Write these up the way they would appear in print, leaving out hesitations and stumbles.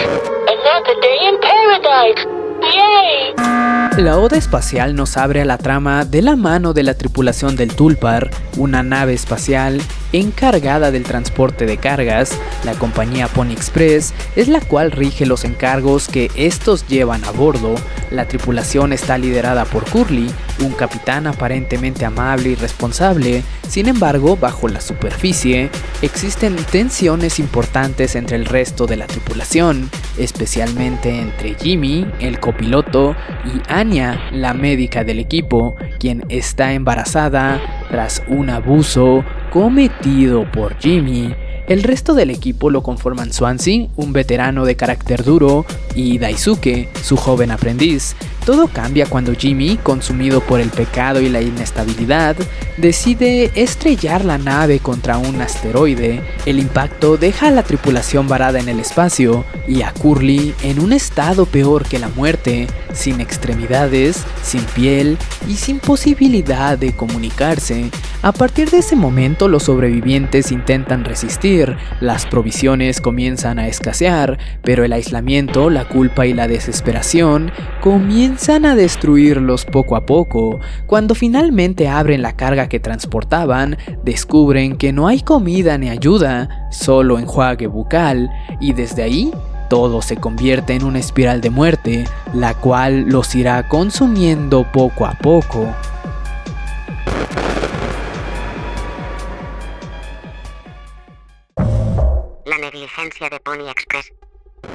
Another day in paradise. Yay! La Oda espacial nos abre a la trama de la mano de la tripulación del Tulpar, una nave espacial encargada del transporte de cargas. La compañía Pony Express es la cual rige los encargos que estos llevan a bordo. La tripulación está liderada por Curly, un capitán aparentemente amable y responsable. Sin embargo, bajo la superficie existen tensiones importantes entre el resto de la tripulación, especialmente entre Jimmy, el copiloto, y Anya, la médica del equipo, quien está embarazada tras un abuso cometido por Jimmy. El resto del equipo lo conforman Swansea, un veterano de carácter duro, y Daisuke, su joven aprendiz. Todo cambia cuando Jimmy, consumido por el pecado y la inestabilidad, decide estrellar la nave contra un asteroide. El impacto deja a la tripulación varada en el espacio y a Curly en un estado peor que la muerte, sin extremidades, sin piel y sin posibilidad de comunicarse. A partir de ese momento, los sobrevivientes intentan resistir, las provisiones comienzan a escasear, pero el aislamiento, la culpa y la desesperación comienzan a destruirlos poco a poco. Cuando finalmente abren la carga que transportaban, descubren que no hay comida ni ayuda, solo enjuague bucal, y desde ahí todo se convierte en una espiral de muerte, la cual los irá consumiendo poco a poco. La negligencia de Pony Express.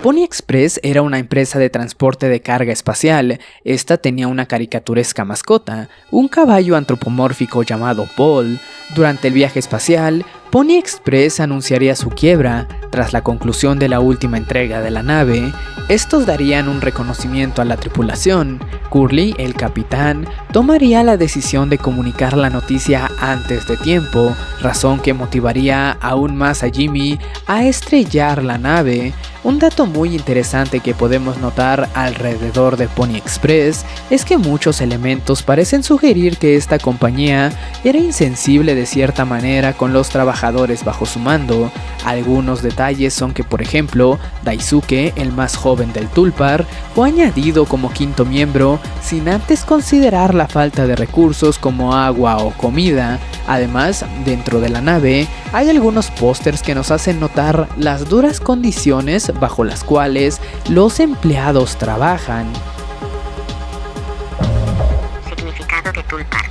Pony Express era una empresa de transporte de carga espacial. Esta tenía una caricaturesca mascota, un caballo antropomórfico llamado Paul. Durante el viaje espacial, Pony Express anunciaría su quiebra. Tras la conclusión de la última entrega de la nave, estos darían un reconocimiento a la tripulación. Curly, el capitán, tomaría la decisión de comunicar la noticia antes de tiempo, razón que motivaría aún más a Jimmy a estrellar la nave. Un dato muy interesante que podemos notar alrededor de Pony Express es que muchos elementos parecen sugerir que esta compañía era insensible de cierta manera con los trabajadores bajo su mando. Algunos detalles son que, por ejemplo, Daisuke, el más joven del Tulpar, fue añadido como quinto miembro sin antes considerar la falta de recursos como agua o comida. Además, dentro de la nave hay algunos pósters que nos hacen notar las duras condiciones bajo las cuales los empleados trabajan. Significado de Tulpar.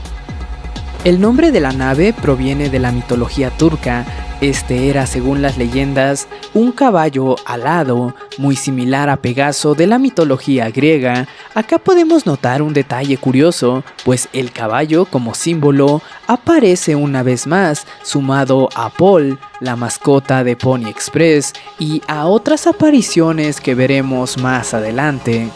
El nombre de la nave proviene de la mitología turca. Este era, según las leyendas, un caballo alado, muy similar a Pegaso de la mitología griega. Acá podemos notar un detalle curioso, pues el caballo como símbolo aparece una vez más, sumado a Paul, la mascota de Pony Express, y a otras apariciones que veremos más adelante.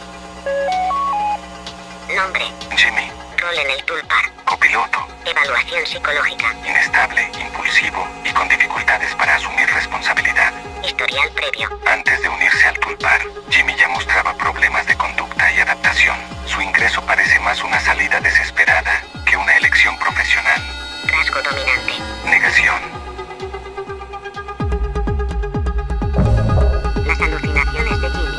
Nombre. Jimmy. Rol en el Tulpar. Copiloto. Evaluación psicológica. Inestable, impulsivo y con dificultades para asumir responsabilidad. Historial previo. Antes de unirse al Tulpar, Jimmy ya mostraba problemas de conducta y adaptación. Su ingreso parece más una salida desesperada que una elección profesional. Rasgo dominante. Negación. Las alucinaciones de Jimmy.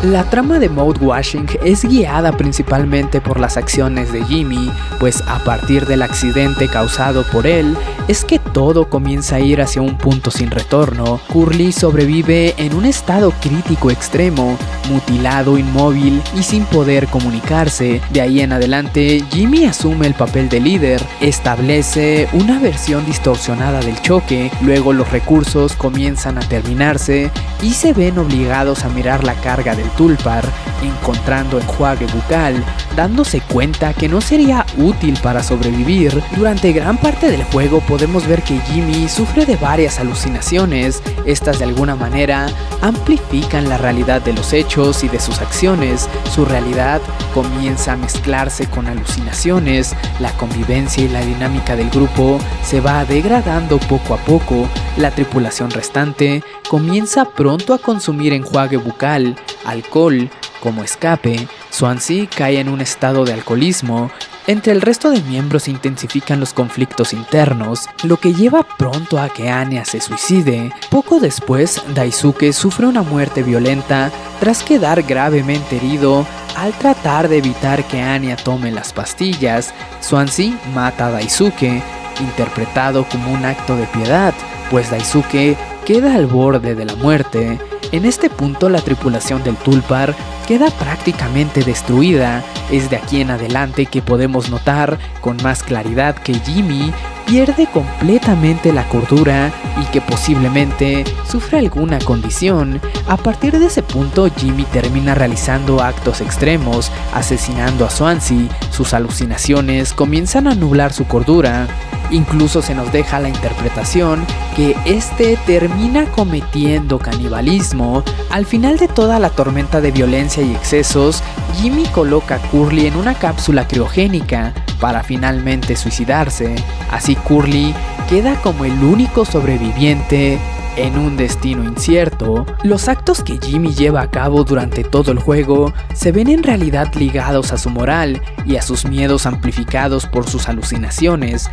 La trama de Mode Washing es guiada principalmente por las acciones de Jimmy, pues a partir del accidente causado por él, es que todo comienza a ir hacia un punto sin retorno. Curly sobrevive en un estado crítico extremo, mutilado, inmóvil y sin poder comunicarse. De ahí en adelante, Jimmy asume el papel de líder, establece una versión distorsionada del choque, luego los recursos comienzan a terminarse y se ven obligados a mirar la carga del Tulpar, encontrando enjuague bucal, dándose cuenta que no sería útil para sobrevivir. Durante gran parte del juego podemos ver que Jimmy sufre de varias alucinaciones. Estas de alguna manera amplifican la realidad de los hechos y de sus acciones. Su realidad comienza a mezclarse con alucinaciones, la convivencia y la dinámica del grupo se va degradando poco a poco. La tripulación restante comienza pronto a consumir enjuague bucal, alcohol como escape. Swansea cae en un estado de alcoholismo Entre el resto de miembros se intensifican los conflictos internos, lo que lleva pronto a que Anya se suicide. Poco después, Daisuke sufre una muerte violenta tras quedar gravemente herido al tratar de evitar que Anya tome las pastillas. Swansea mata a Daisuke, interpretado como un acto de piedad, pues Daisuke queda al borde de la muerte. En este punto la tripulación del Tulpar queda prácticamente destruida. Es de aquí en adelante que podemos notar con más claridad que Jimmy pierde completamente la cordura y que posiblemente sufre alguna condición. A partir de ese punto, Jimmy termina realizando actos extremos, asesinando a Swansea. Sus alucinaciones comienzan a nublar su cordura. Incluso se nos deja la interpretación que este termina cometiendo canibalismo. Al final de toda la tormenta de violencia y excesos, Jimmy coloca a Curly en una cápsula criogénica para finalmente suicidarse. Así Curly queda como el único sobreviviente en un destino incierto. Los actos que Jimmy lleva a cabo durante todo el juego se ven en realidad ligados a su moral y a sus miedos amplificados por sus alucinaciones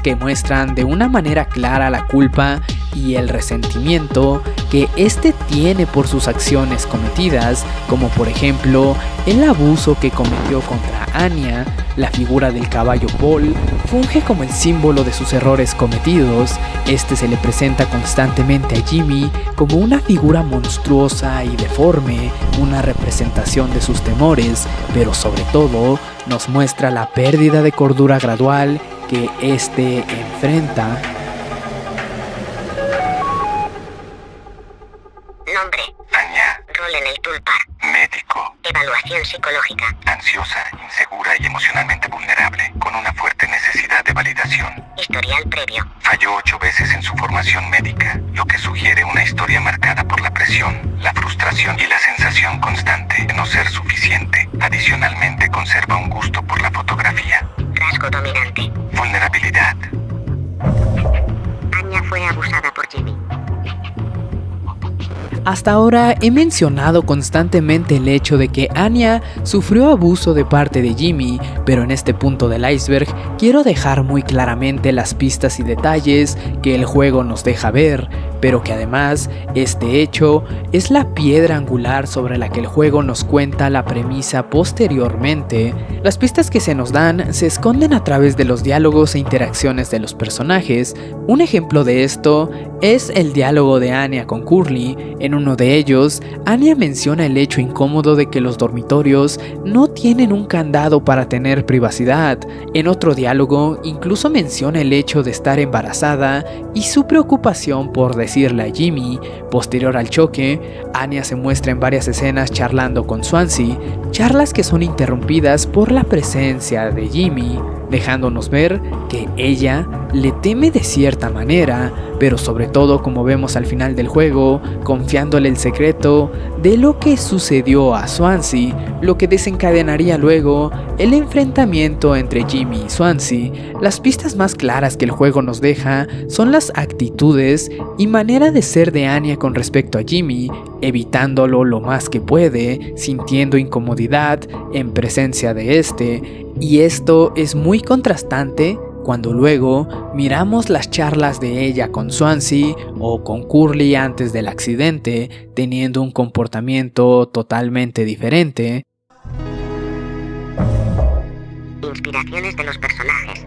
que muestran de una manera clara la culpa y el resentimiento que éste tiene por sus acciones cometidas, como por ejemplo el abuso que cometió contra Anya. La figura del caballo Paul funge como el símbolo de sus errores cometidos. Este se le presenta constantemente a Jimmy como una figura monstruosa y deforme, una representación de sus temores, pero sobre todo nos muestra la pérdida de cordura gradual que éste enfrenta. Nombre. Anya. Rol en el Tulpar. Médico. Evaluación psicológica. Ansiosa, insegura y emocionalmente vulnerable, con una fuerte necesidad de validación. Historial previo. Falló 8 veces en su formación médica, lo que sugiere una historia marcada por la presión, la frustración y la sensación constante de no ser suficiente. Adicionalmente, conserva un gusto por la fotografía. Rasgo dominante. Vulnerabilidad. Anya fue abusada por Jimmy. Hasta ahora he mencionado constantemente el hecho de que Anya sufrió abuso de parte de Jimmy, pero en este punto del iceberg quiero dejar muy claramente las pistas y detalles que el juego nos deja ver, pero que además este hecho es la piedra angular sobre la que el juego nos cuenta la premisa posteriormente. Las pistas que se nos dan se esconden a través de los diálogos e interacciones de los personajes. Un ejemplo de esto es el diálogo de Anya con Curly. En uno de ellos, Anya menciona el hecho incómodo de que los dormitorios no tienen un candado para tener privacidad. En otro diálogo, incluso menciona el hecho de estar embarazada y su preocupación por decirle a Jimmy. Posterior al choque, Anya se muestra en varias escenas charlando con Swansea, charlas que son interrumpidas por la presencia de Jimmy, dejándonos ver que ella le teme de cierta manera, pero sobre todo, como vemos al final del juego, confiándole el secreto de lo que sucedió a Swansea, lo que desencadenaría luego el enfrentamiento entre Jimmy y Swansea. Las pistas más claras que el juego nos deja son las actitudes y manera de ser de Anya con respecto a Jimmy, evitándolo lo más que puede, sintiendo incomodidad en presencia de este, y esto es muy contrastante cuando luego miramos las charlas de ella con Swansea o con Curly antes del accidente, teniendo un comportamiento totalmente diferente. Inspiraciones de los personajes.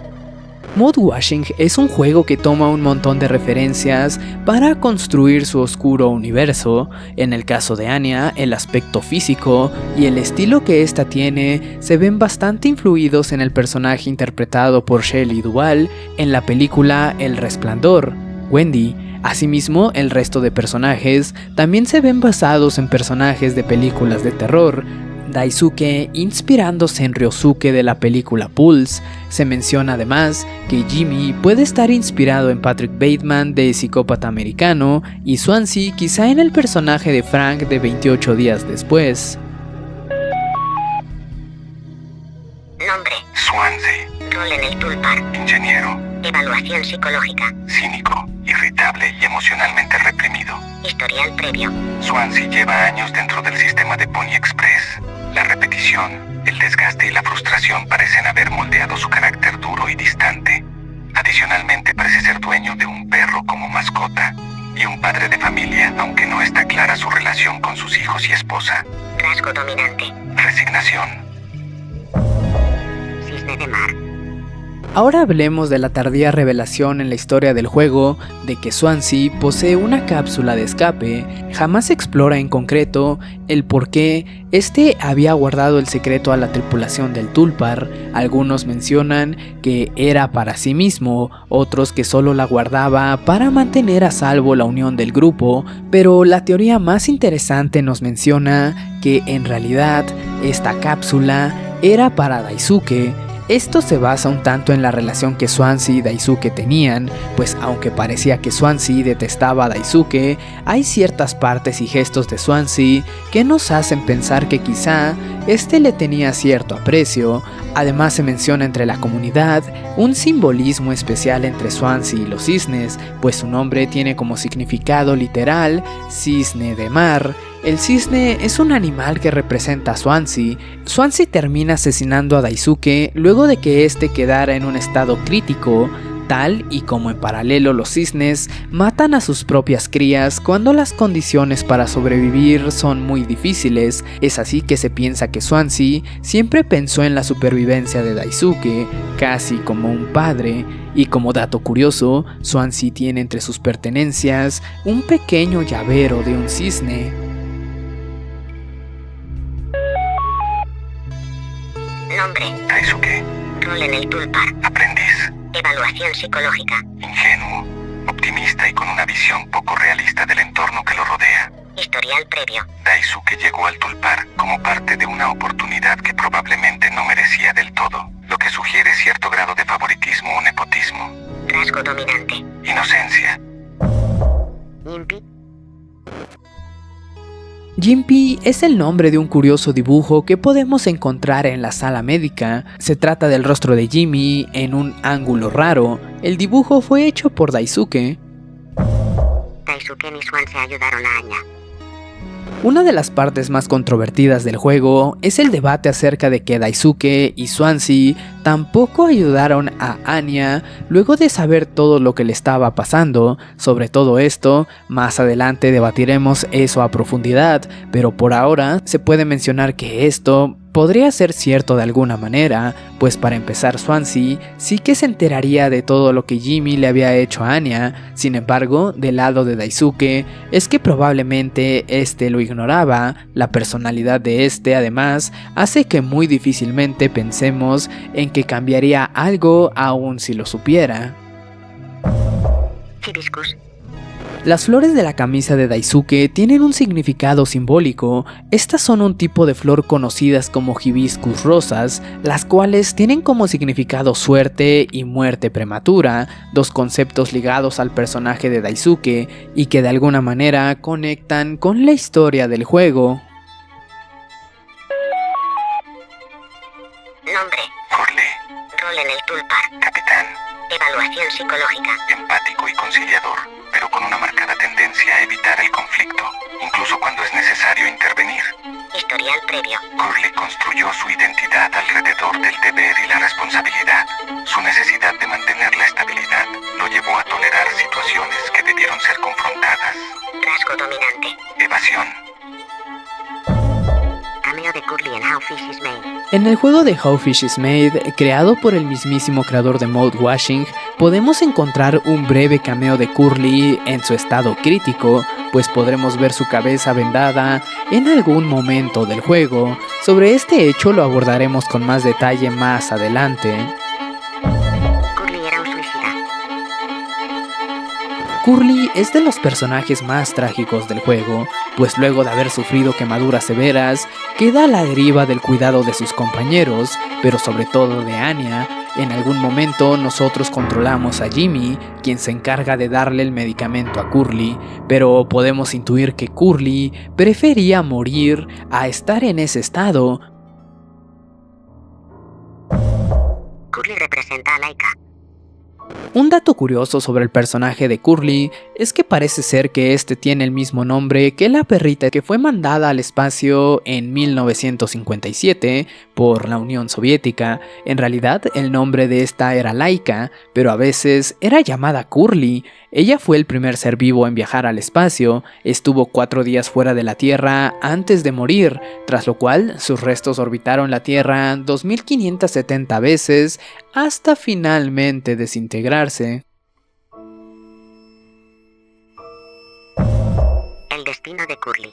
Mudwashing es un juego que toma un montón de referencias para construir su oscuro universo. En el caso de Anya, el aspecto físico y el estilo que ésta tiene se ven bastante influidos en el personaje interpretado por Shelley Duvall en la película El Resplandor, Wendy. Asimismo, el resto de personajes también se ven basados en personajes de películas de terror. Daisuke inspirándose en Ryosuke de la película Pulse. Se menciona además que Jimmy puede estar inspirado en Patrick Bateman de Psicópata Americano y Swansea quizá en el personaje de Frank de 28 días después. Nombre. Swansea. Rol en el Tulpar. Ingeniero. Evaluación psicológica. Cínico, irritable y emocionalmente reprimido. Historial previo. Swansea lleva años dentro del sistema de Pony Express. La repetición, el desgaste y la frustración parecen haber moldeado su carácter duro y distante. Adicionalmente parece ser dueño de un perro como mascota y un padre de familia, aunque no está clara su relación con sus hijos y esposa. Rasgo dominante. Resignación. Cisne de mar. Ahora hablemos de la tardía revelación en la historia del juego de que Swansea posee una cápsula de escape. Jamás se explora en concreto el por qué este había guardado el secreto a la tripulación del Tulpar. Algunos mencionan que era para sí mismo, otros que solo la guardaba para mantener a salvo la unión del grupo, pero la teoría más interesante nos menciona que en realidad esta cápsula era para Daisuke. Esto se basa un tanto en la relación que Swansea y Daisuke tenían, pues aunque parecía que Swansea detestaba a Daisuke, hay ciertas partes y gestos de Swansea que nos hacen pensar que quizá este le tenía cierto aprecio. Además se menciona entre la comunidad un simbolismo especial entre Swansea y los cisnes, pues su nombre tiene como significado literal cisne de mar. El cisne es un animal que representa a Swansea. Swansea termina asesinando a Daisuke luego de que este quedara en un estado crítico, tal y como en paralelo los cisnes matan a sus propias crías cuando las condiciones para sobrevivir son muy difíciles. Es así que se piensa que Swansea siempre pensó en la supervivencia de Daisuke, casi como un padre. Y como dato curioso, Swansea tiene entre sus pertenencias un pequeño llavero de un cisne. Nombre. Daisuke. Rol en el Tulpar. Aprendiz. Evaluación psicológica. Ingenuo. Optimista y con una visión poco realista del entorno que lo rodea. Historial previo. Daisuke llegó al Tulpar como parte de una oportunidad que probablemente no merecía del todo, lo que sugiere cierto grado de favoritismo o nepotismo. Rasgo dominante. Inocencia. Impi. Gimpy es el nombre de un curioso dibujo que podemos encontrar en la sala médica. Se trata del rostro de Jimmy en un ángulo raro. El dibujo fue hecho por Daisuke. Daisuke y Swansea ayudaron a Anya. Una de las partes más controvertidas del juego es el debate acerca de que Daisuke y Swansea tampoco ayudaron a Anya luego de saber todo lo que le estaba pasando. Sobre todo esto, más adelante debatiremos eso a profundidad, pero por ahora se puede mencionar que esto podría ser cierto de alguna manera, pues para empezar Swansea sí que se enteraría de todo lo que Jimmy le había hecho a Anya. Sin embargo, del lado de Daisuke es que probablemente este lo ignoraba. La personalidad de este además hace que muy difícilmente pensemos en que cambiaría algo aun si lo supiera. Hibiscus. Las flores de la camisa de Daisuke tienen un significado simbólico. Estas son un tipo de flor conocidas como hibiscus rosas, las cuales tienen como significado suerte y muerte prematura, dos conceptos ligados al personaje de Daisuke y que de alguna manera conectan con la historia del juego. Nombre. Curly. Rol en el Tulpar. Capitán. Evaluación psicológica. Empático y conciliador, pero con una marcada tendencia a evitar el conflicto, incluso cuando es necesario intervenir. Historial previo. Curly construyó su identidad alrededor del deber y la responsabilidad. Su necesidad de mantener la estabilidad lo llevó a tolerar situaciones que debieron ser confrontadas. Rasgo dominante. Evasión. Cameo de Curly en How Fish is Made. En el juego de How Fish is Made, creado por el mismísimo creador de Mode Washing, podemos encontrar un breve cameo de Curly en su estado crítico, pues podremos ver su cabeza vendada en algún momento del juego. Sobre este hecho lo abordaremos con más detalle más adelante. Curly era un suicida. Curly es de los personajes más trágicos del juego, pues luego de haber sufrido quemaduras severas, queda a la deriva del cuidado de sus compañeros, pero sobre todo de Anya. En algún momento nosotros controlamos a Jimmy, quien se encarga de darle el medicamento a Curly, pero podemos intuir que Curly prefería morir a estar en ese estado. Curly representa a Laika. Un dato curioso sobre el personaje de Curly es que parece ser que este tiene el mismo nombre que la perrita que fue mandada al espacio en 1957 por la Unión Soviética. En realidad el nombre de esta era Laika, pero a veces era llamada Curly. Ella fue el primer ser vivo en viajar al espacio, estuvo 4 días fuera de la Tierra antes de morir, tras lo cual sus restos orbitaron la Tierra 2570 veces hasta finalmente desintegrarse. El destino de Curly.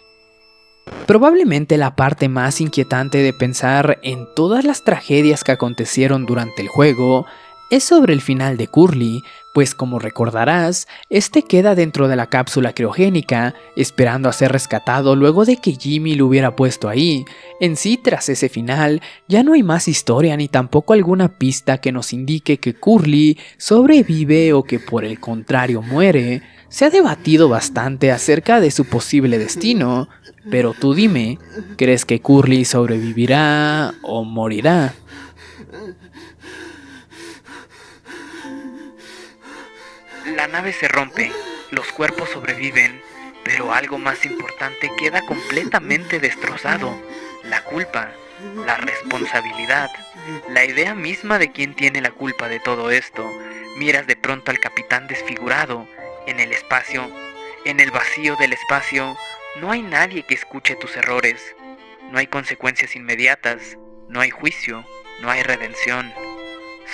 Probablemente la parte más inquietante de pensar en todas las tragedias que acontecieron durante el juego es sobre el final de Curly, pues como recordarás, este queda dentro de la cápsula criogénica, esperando a ser rescatado luego de que Jimmy lo hubiera puesto ahí. En sí, tras ese final, ya no hay más historia ni tampoco alguna pista que nos indique que Curly sobrevive o que por el contrario muere. Se ha debatido bastante acerca de su posible destino, pero tú dime, ¿crees que Curly sobrevivirá o morirá? La nave se rompe, los cuerpos sobreviven, pero algo más importante queda completamente destrozado: la culpa, la responsabilidad, la idea misma de quién tiene la culpa de todo esto. Miras de pronto al capitán desfigurado, en el espacio, en el vacío del espacio, no hay nadie que escuche tus errores, no hay consecuencias inmediatas, no hay juicio, no hay redención.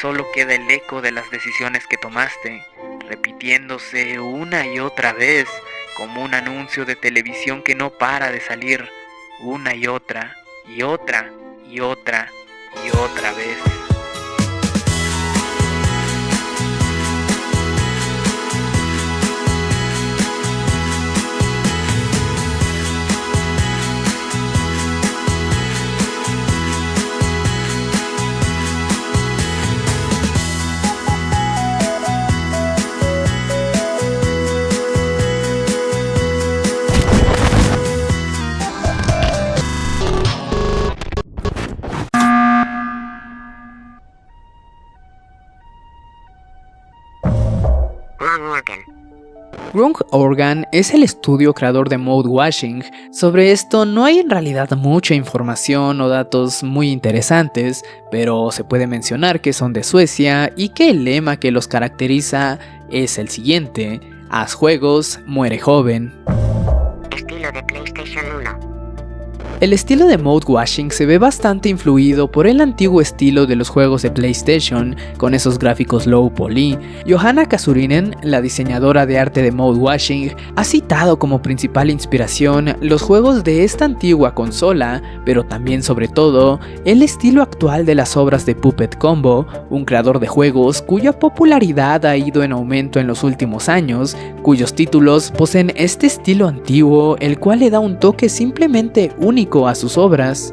Solo queda el eco de las decisiones que tomaste, repitiéndose una y otra vez, como un anuncio de televisión que no para de salir, una y otra, y otra, y otra, y otra vez. Wrong Organ es el estudio creador de Mode Washing. Sobre esto no hay en realidad mucha información o datos muy interesantes, pero se puede mencionar que son de Suecia y que el lema que los caracteriza es el siguiente: haz juegos, muere joven. Estilo de PlayStation 1. El estilo de Mode Washing se ve bastante influido por el antiguo estilo de los juegos de PlayStation, con esos gráficos low poly. Johanna Kasurinen, la diseñadora de arte de Mode Washing, ha citado como principal inspiración los juegos de esta antigua consola, pero también sobre todo el estilo actual de las obras de Puppet Combo, un creador de juegos cuya popularidad ha ido en aumento en los últimos años, cuyos títulos poseen este estilo antiguo, el cual le da un toque simplemente único a sus obras.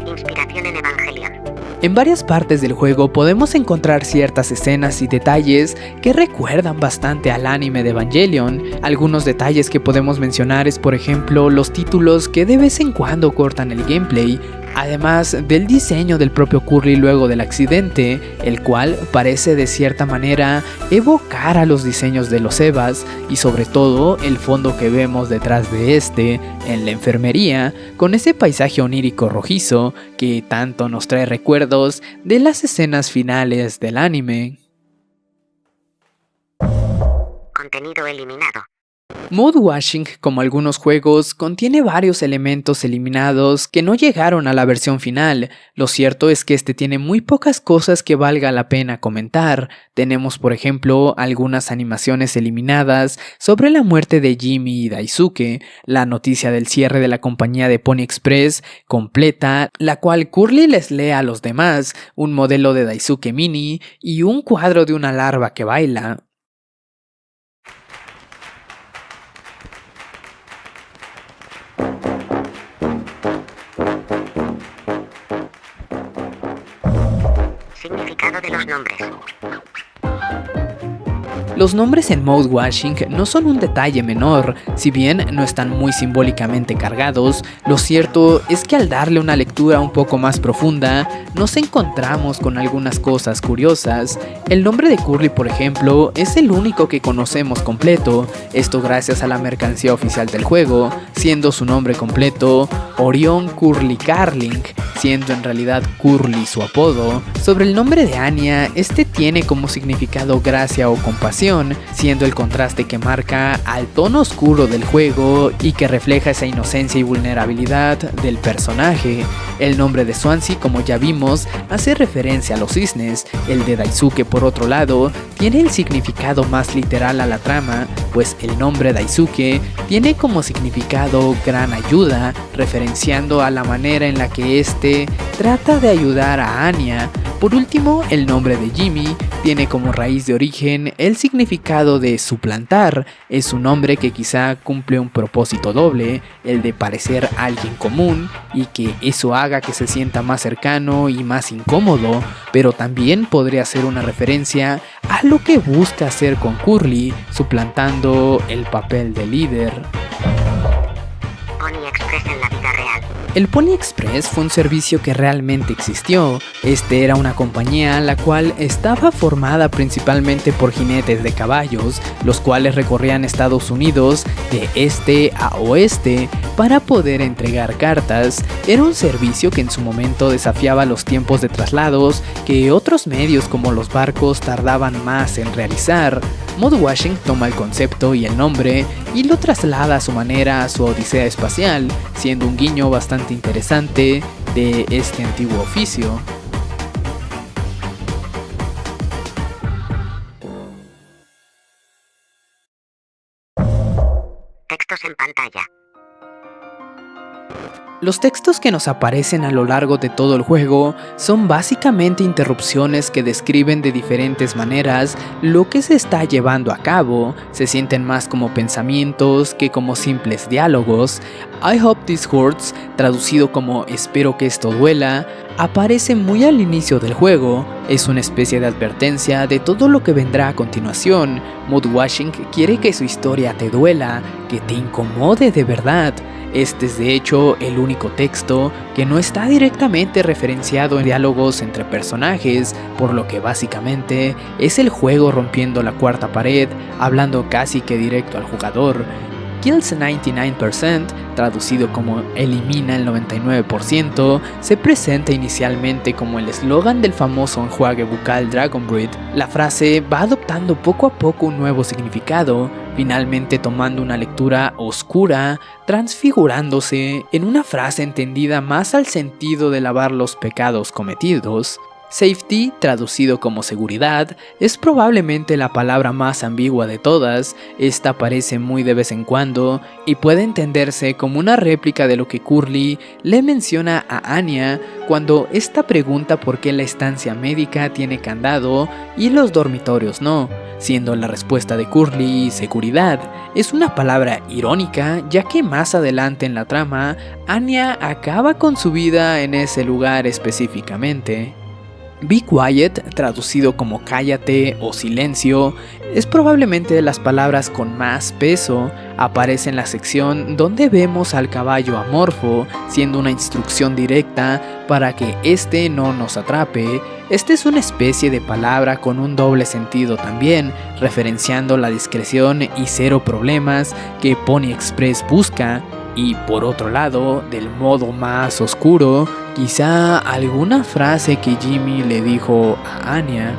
Inspiración en Evangelion. En varias partes del juego podemos encontrar ciertas escenas y detalles que recuerdan bastante al anime de Evangelion. Algunos detalles que podemos mencionar es, por ejemplo, los títulos que de vez en cuando cortan el gameplay, además del diseño del propio Curly luego del accidente, el cual parece de cierta manera evocar a los diseños de los Evas, y sobre todo el fondo que vemos detrás de este, en la enfermería, con ese paisaje onírico rojizo que tanto nos trae recuerdos de las escenas finales del anime. Contenido eliminado. Mode Washing, como algunos juegos, contiene varios elementos eliminados que no llegaron a la versión final. Lo cierto es que este tiene muy pocas cosas que valga la pena comentar. Tenemos, por ejemplo, algunas animaciones eliminadas sobre la muerte de Jimmy y Daisuke, la noticia del cierre de la compañía de Pony Express completa, la cual Curly les lee a los demás, un modelo de Daisuke Mini y un cuadro de una larva que baila. Significado de los nombres. Los nombres en Mode Washing no son un detalle menor, si bien no están muy simbólicamente cargados, lo cierto es que al darle una lectura un poco más profunda, nos encontramos con algunas cosas curiosas. El nombre de Curly, por ejemplo, es el único que conocemos completo, esto gracias a la mercancía oficial del juego, siendo su nombre completo Orion Curly Carling, siendo en realidad Curly su apodo. Sobre el nombre de Anya, este tiene como significado gracia o compasión, siendo el contraste que marca al tono oscuro del juego y que refleja esa inocencia y vulnerabilidad del personaje. El nombre de Swansea, como ya vimos, hace referencia a los cisnes. El de Daisuke, por otro lado, tiene el significado más literal a la trama, pues el nombre Daisuke tiene como significado gran ayuda, referenciando a la manera en la que este trata de ayudar a Anya. Por último, el nombre de Jimmy tiene como raíz de origen el significado de suplantar. Es un nombre que quizá cumple un propósito doble, el de parecer alguien común y que eso haga que se sienta más cercano y más incómodo, pero también podría ser una referencia a lo que busca hacer con Curly, suplantando el papel de líder. Pony Express en la vida real. El Pony Express fue un servicio que realmente existió. Este era una compañía la cual estaba formada principalmente por jinetes de caballos, los cuales recorrían Estados Unidos de este a oeste para poder entregar cartas. Era un servicio que en su momento desafiaba los tiempos de traslados que otros medios como los barcos tardaban más en realizar. Mode Washing toma el concepto y el nombre y lo traslada a su manera a su odisea espacial, siendo un guiño bastante interesante de este antiguo oficio. Textos en pantalla. Los textos que nos aparecen a lo largo de todo el juego son básicamente interrupciones que describen de diferentes maneras lo que se está llevando a cabo. Se sienten más como pensamientos que como simples diálogos. I hope this hurts, traducido como espero que esto duela, aparece muy al inicio del juego. Es una especie de advertencia de todo lo que vendrá a continuación. Mode Washing quiere que su historia te duela, que te incomode de verdad. Este es de hecho el único texto que no está directamente referenciado en diálogos entre personajes, por lo que básicamente es el juego rompiendo la cuarta pared, hablando casi que directo al jugador. Kills 99%, traducido como elimina el 99%, se presenta inicialmente como el eslogan del famoso enjuague bucal Dragon Breed. La frase va adoptando poco a poco un nuevo significado, finalmente tomando una lectura oscura, transfigurándose en una frase entendida más al sentido de lavar los pecados cometidos. Safety, traducido como seguridad, es probablemente la palabra más ambigua de todas. Esta aparece muy de vez en cuando y puede entenderse como una réplica de lo que Curly le menciona a Anya cuando esta pregunta por qué la estancia médica tiene candado y los dormitorios no, siendo la respuesta de Curly seguridad. Es una palabra irónica, ya que más adelante en la trama, Anya acaba con su vida en ese lugar específicamente. Be quiet, traducido como cállate o silencio, es probablemente de las palabras con más peso. Aparece en la sección donde vemos al caballo amorfo, siendo una instrucción directa para que este no nos atrape. Esta es una especie de palabra con un doble sentido también, referenciando la discreción y cero problemas que Pony Express busca. Y por otro lado, del modo más oscuro, quizá alguna frase que Jimmy le dijo a Anya.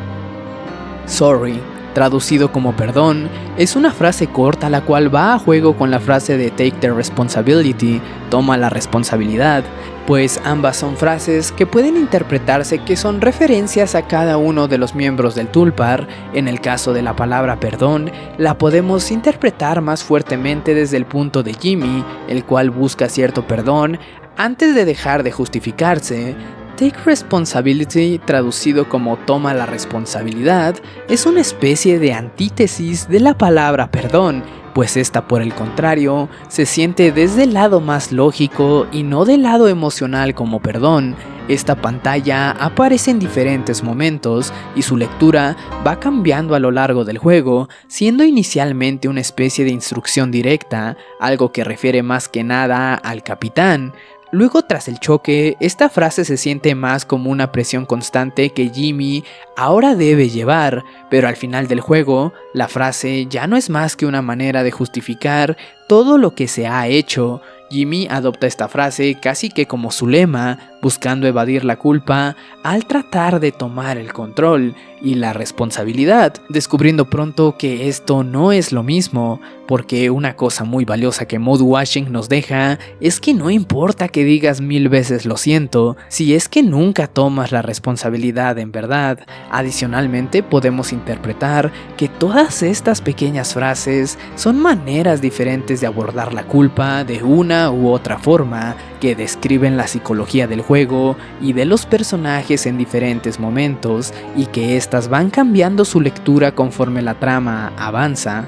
Sorry, traducido como perdón, es una frase corta la cual va a juego con la frase de take the responsibility, toma la responsabilidad, pues ambas son frases que pueden interpretarse que son referencias a cada uno de los miembros del Tulpar. En el caso de la palabra perdón, la podemos interpretar más fuertemente desde el punto de Jimmy, el cual busca cierto perdón antes de dejar de justificarse. Take responsibility, traducido como toma la responsabilidad, es una especie de antítesis de la palabra perdón, pues esta por el contrario se siente desde el lado más lógico y no del lado emocional como perdón. Esta pantalla aparece en diferentes momentos y su lectura va cambiando a lo largo del juego, siendo inicialmente una especie de instrucción directa, algo que refiere más que nada al capitán. Luego, tras el choque, esta frase se siente más como una presión constante que Jimmy ahora debe llevar, pero al final del juego, la frase ya no es más que una manera de justificar todo lo que se ha hecho. Jimmy adopta esta frase casi que como su lema, buscando evadir la culpa al tratar de tomar el control y la responsabilidad, descubriendo pronto que esto no es lo mismo, porque una cosa muy valiosa que Mode Washing nos deja es que no importa que digas 1000 veces lo siento, si es que nunca tomas la responsabilidad en verdad. Adicionalmente, podemos interpretar que todas estas pequeñas frases son maneras diferentes de abordar la culpa de una u otra forma, que describen la psicología del juego y de los personajes en diferentes momentos, y que estas van cambiando su lectura conforme la trama avanza.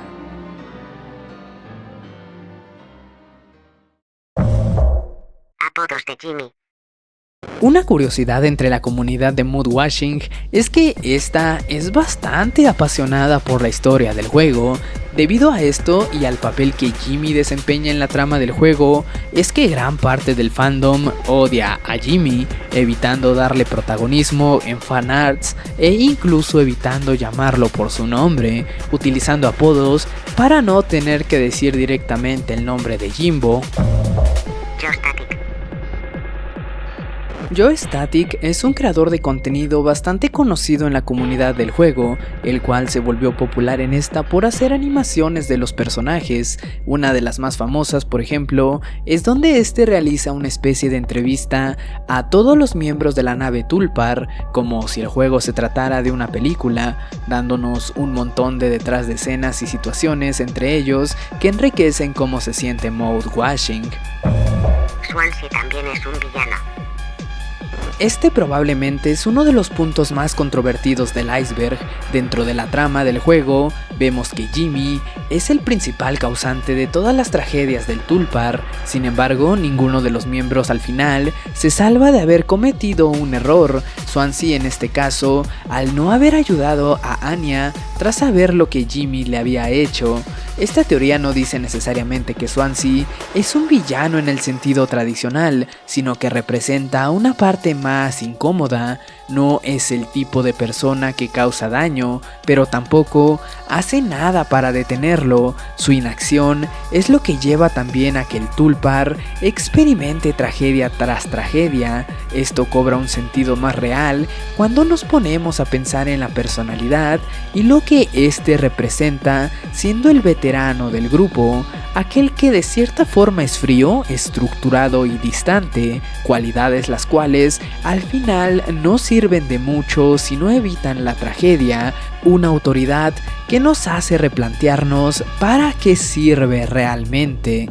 Apodos de Jimmy. Una curiosidad entre la comunidad de Mode Washing es que esta es bastante apasionada por la historia del juego. Debido a esto y al papel que Jimmy desempeña en la trama del juego, es que gran parte del fandom odia a Jimmy, evitando darle protagonismo en fanarts e incluso evitando llamarlo por su nombre, utilizando apodos para no tener que decir directamente el nombre de Jimbo. Joe Static es un creador de contenido bastante conocido en la comunidad del juego, el cual se volvió popular en esta por hacer animaciones de los personajes. Una de las más famosas, por ejemplo, es donde este realiza una especie de entrevista a todos los miembros de la nave Tulpar, como si el juego se tratara de una película, dándonos un montón de detrás de escenas y situaciones entre ellos que enriquecen cómo se siente Mode Washing. Swansea también es un villano. Este probablemente es uno de los puntos más controvertidos del iceberg. Dentro de la trama del juego, vemos que Jimmy es el principal causante de todas las tragedias del Tulpar. Sin embargo, ninguno de los miembros al final se salva de haber cometido un error. Swansea, en este caso, al no haber ayudado a Anya tras saber lo que Jimmy le había hecho. Esta teoría no dice necesariamente que Swansea es un villano en el sentido tradicional, sino que representa una parte más incómoda. No es el tipo de persona que causa daño, pero tampoco hace nada para detenerlo. Su inacción es lo que lleva también a que el Tulpar experimente tragedia tras tragedia. Esto cobra un sentido más real cuando nos ponemos a pensar en la personalidad y lo que este representa, siendo el veterano del grupo, aquel que de cierta forma es frío, estructurado y distante, cualidades las cuales al final no sirven de mucho si no evitan la tragedia. Una autoridad que nos hace replantearnos para qué sirve realmente.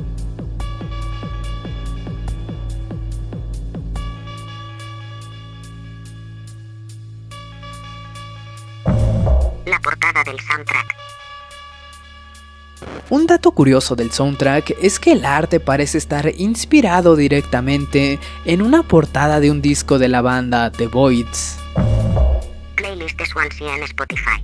La portada del soundtrack. Un dato curioso del soundtrack es que el arte parece estar inspirado directamente en una portada de un disco de la banda The Voids. Playlist de Swansea en Spotify.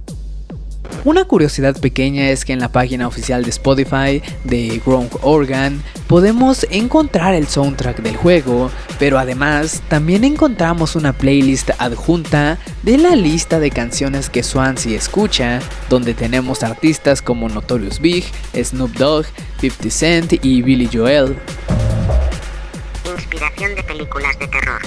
Una curiosidad pequeña es que en la página oficial de Spotify de Ground Organ podemos encontrar el soundtrack del juego, pero además también encontramos una playlist adjunta de la lista de canciones que Swansea escucha, donde tenemos artistas como Notorious Big, Snoop Dogg, 50 Cent y Billy Joel. Inspiración de películas de terror.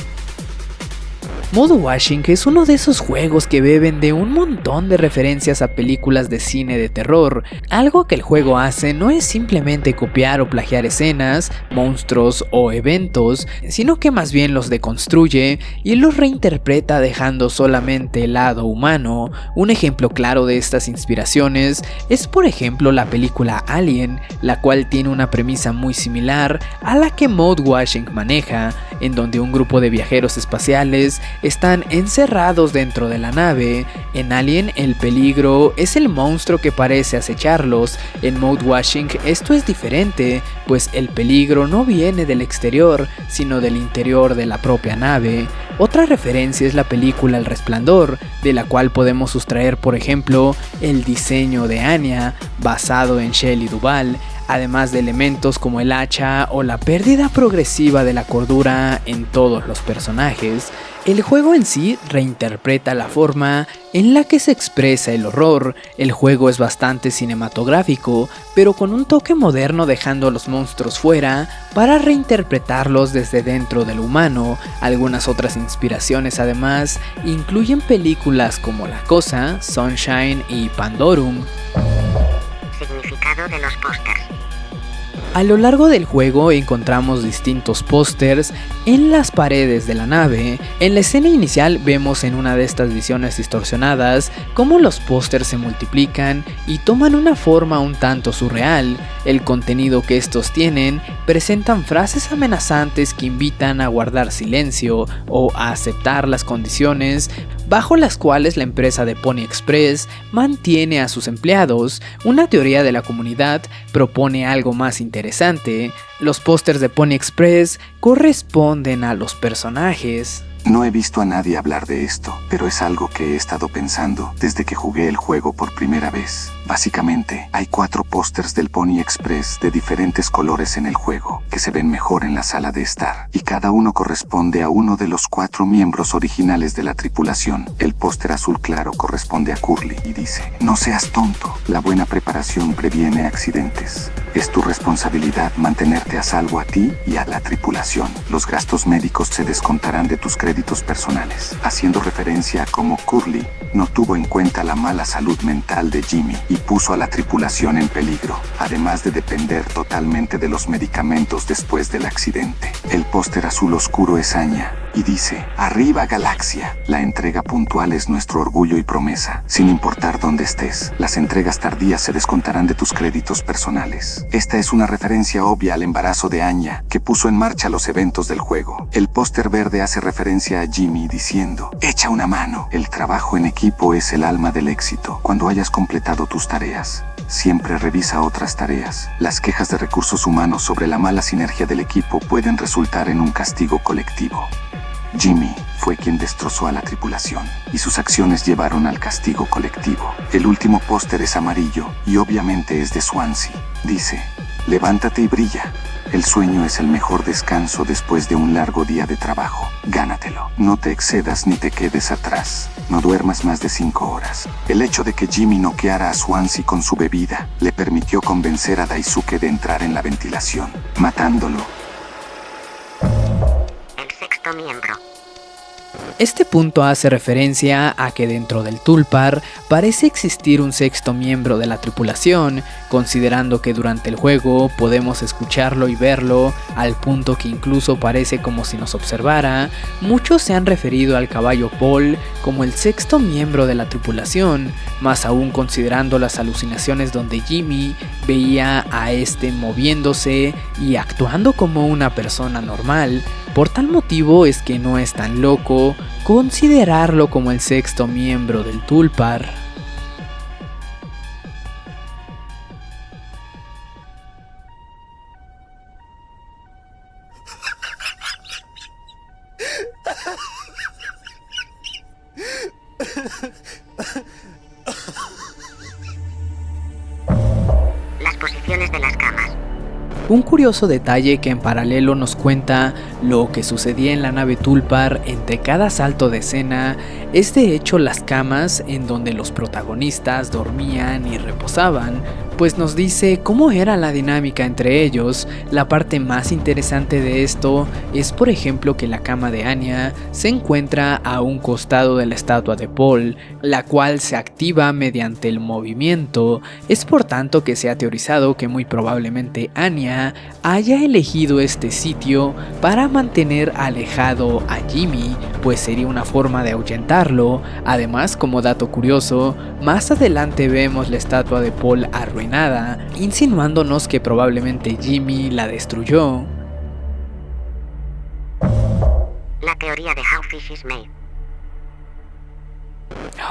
Mode Washing es uno de esos juegos que beben de un montón de referencias a películas de cine de terror. Algo que el juego hace no es simplemente copiar o plagiar escenas, monstruos o eventos, sino que más bien los deconstruye y los reinterpreta dejando solamente el lado humano. Un ejemplo claro de estas inspiraciones es por ejemplo la película Alien, la cual tiene una premisa muy similar a la que Mode Washing maneja. en donde un grupo de viajeros espaciales están encerrados dentro de la nave. En Alien el peligro es el monstruo que parece acecharlos. En Mode Washing esto es diferente, pues el peligro no viene del exterior, sino del interior de la propia nave. Otra referencia es la película El Resplandor, de la cual podemos sustraer por ejemplo el diseño de Anya, basado en Shelley Duvall, además de elementos como el hacha o la pérdida progresiva de la cordura en todos los personajes. El juego en sí reinterpreta la forma en la que se expresa el horror. El juego es bastante cinematográfico, pero con un toque moderno, dejando a los monstruos fuera para reinterpretarlos desde dentro del humano. Algunas otras inspiraciones además incluyen películas como La Cosa, Sunshine y Pandorum. Significado de los pósters. A lo largo del juego encontramos distintos pósters en las paredes de la nave. En la escena inicial vemos en una de estas visiones distorsionadas cómo los pósters se multiplican y toman una forma un tanto surreal. El contenido que estos tienen presentan frases amenazantes que invitan a guardar silencio o a aceptar las condiciones bajo las cuales la empresa de Pony Express mantiene a sus empleados. Una teoría de la comunidad propone algo más interesante. Los pósters de Pony Express corresponden a los personajes. No he visto a nadie hablar de esto, pero es algo que he estado pensando desde que jugué el juego por primera vez. Básicamente, hay 4 pósters del Pony Express de diferentes colores en el juego, que se ven mejor en la sala de estar, y cada uno corresponde a uno de los 4 miembros originales de la tripulación. El póster azul claro corresponde a Curly y dice: "No seas tonto, la buena preparación previene accidentes. Es tu responsabilidad mantenerte a salvo a ti y a la tripulación. Los gastos médicos se descontarán de tus créditos personales", haciendo referencia a cómo Curly no tuvo en cuenta la mala salud mental de Jimmy y puso a la tripulación en peligro, además de depender totalmente de los medicamentos después del accidente. El póster azul oscuro es Anya y dice: "Arriba Galaxia, la entrega puntual es nuestro orgullo y promesa. Sin importar dónde estés, las entregas tardías se descontarán de tus créditos personales". Esta es una referencia obvia al embarazo de Anya, que puso en marcha los eventos del juego. El póster verde hace referencia a Jimmy diciendo: "Echa una mano. El trabajo en equipo es el alma del éxito. Cuando hayas completado tus tareas, siempre revisa otras tareas. Las quejas de recursos humanos sobre la mala sinergia del equipo pueden resultar en un castigo colectivo". Jimmy fue quien destrozó a la tripulación, y sus acciones llevaron al castigo colectivo. El último póster es amarillo, y obviamente es de Swansea. Dice: "Levántate y brilla. El sueño es el mejor descanso después de un largo día de trabajo. Gánatelo. No te excedas ni te quedes atrás. No duermas más de 5 horas. El hecho de que Jimmy noqueara a Swansea con su bebida le permitió convencer a Daisuke de entrar en la ventilación, matándolo. El sexto miembro. Este punto hace referencia a que dentro del Tulpar parece existir un sexto miembro de la tripulación, considerando que durante el juego podemos escucharlo y verlo al punto que incluso parece como si nos observara. Muchos se han referido al caballo Paul como el sexto miembro de la tripulación, más aún considerando las alucinaciones donde Jimmy veía a este moviéndose y actuando como una persona normal. Por tal motivo es que no es tan loco considerarlo como el sexto miembro del Tulpar. Las posiciones de las camas. Un curioso detalle que en paralelo nos cuenta lo que sucedía en la nave Tulpar entre cada salto de escena es de hecho las camas en donde los protagonistas dormían y reposaban, pues nos dice cómo era la dinámica entre ellos. La parte más interesante de esto es por ejemplo que la cama de Anya se encuentra a un costado de la estatua de Paul, la cual se activa mediante el movimiento. Es por tanto que se ha teorizado que muy probablemente Anya haya elegido este sitio para mantener alejado a Jimmy, pues sería una forma de ahuyentarlo. Además, como dato curioso, más adelante vemos la estatua de Paul arruinada, insinuándonos que probablemente Jimmy la destruyó. La teoría de How Fish is Made.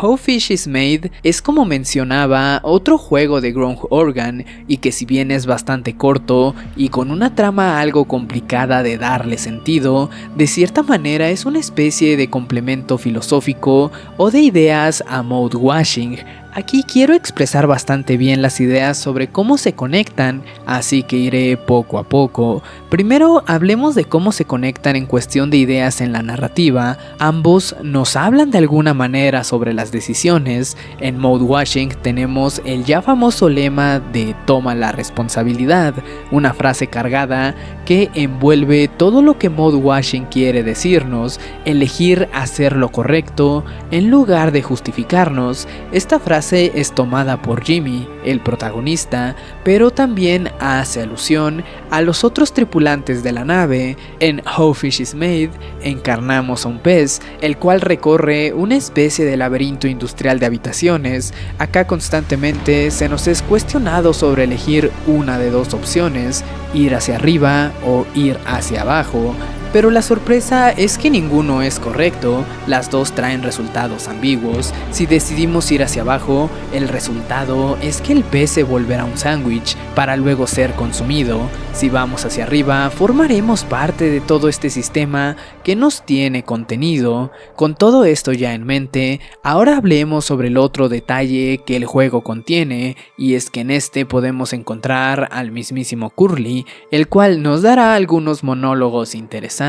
How Fish is Made es, como mencionaba, otro juego de Ground Organ, y que si bien es bastante corto y con una trama algo complicada de darle sentido, de cierta manera es una especie de complemento filosófico o de ideas a mode washing. Aquí quiero expresar bastante bien las ideas sobre cómo se conectan, así que iré poco a poco. Primero hablemos de cómo se conectan en cuestión de ideas en la narrativa. Ambos nos hablan de alguna manera sobre las decisiones. En Mode Washing tenemos el ya famoso lema de toma la responsabilidad, una frase cargada que envuelve todo lo que Mode Washing quiere decirnos: elegir hacer lo correcto en lugar de justificarnos. Esta frase es tomada por Jimmy, el protagonista, pero también hace alusión a los otros tripulantes de la nave. En How Fish is Made encarnamos a un pez, el cual recorre una especie de laberinto industrial de habitaciones. Acá constantemente se nos es cuestionado sobre elegir una de dos opciones: ir hacia arriba o ir hacia abajo. Pero la sorpresa es que ninguno es correcto, las dos traen resultados ambiguos. Si decidimos ir hacia abajo, el resultado es que el pez se volverá un sándwich para luego ser consumido. Si vamos hacia arriba, formaremos parte de todo este sistema que nos tiene contenido. Con todo esto ya en mente, ahora hablemos sobre el otro detalle que el juego contiene, y es que en este podemos encontrar al mismísimo Curly, el cual nos dará algunos monólogos interesantes.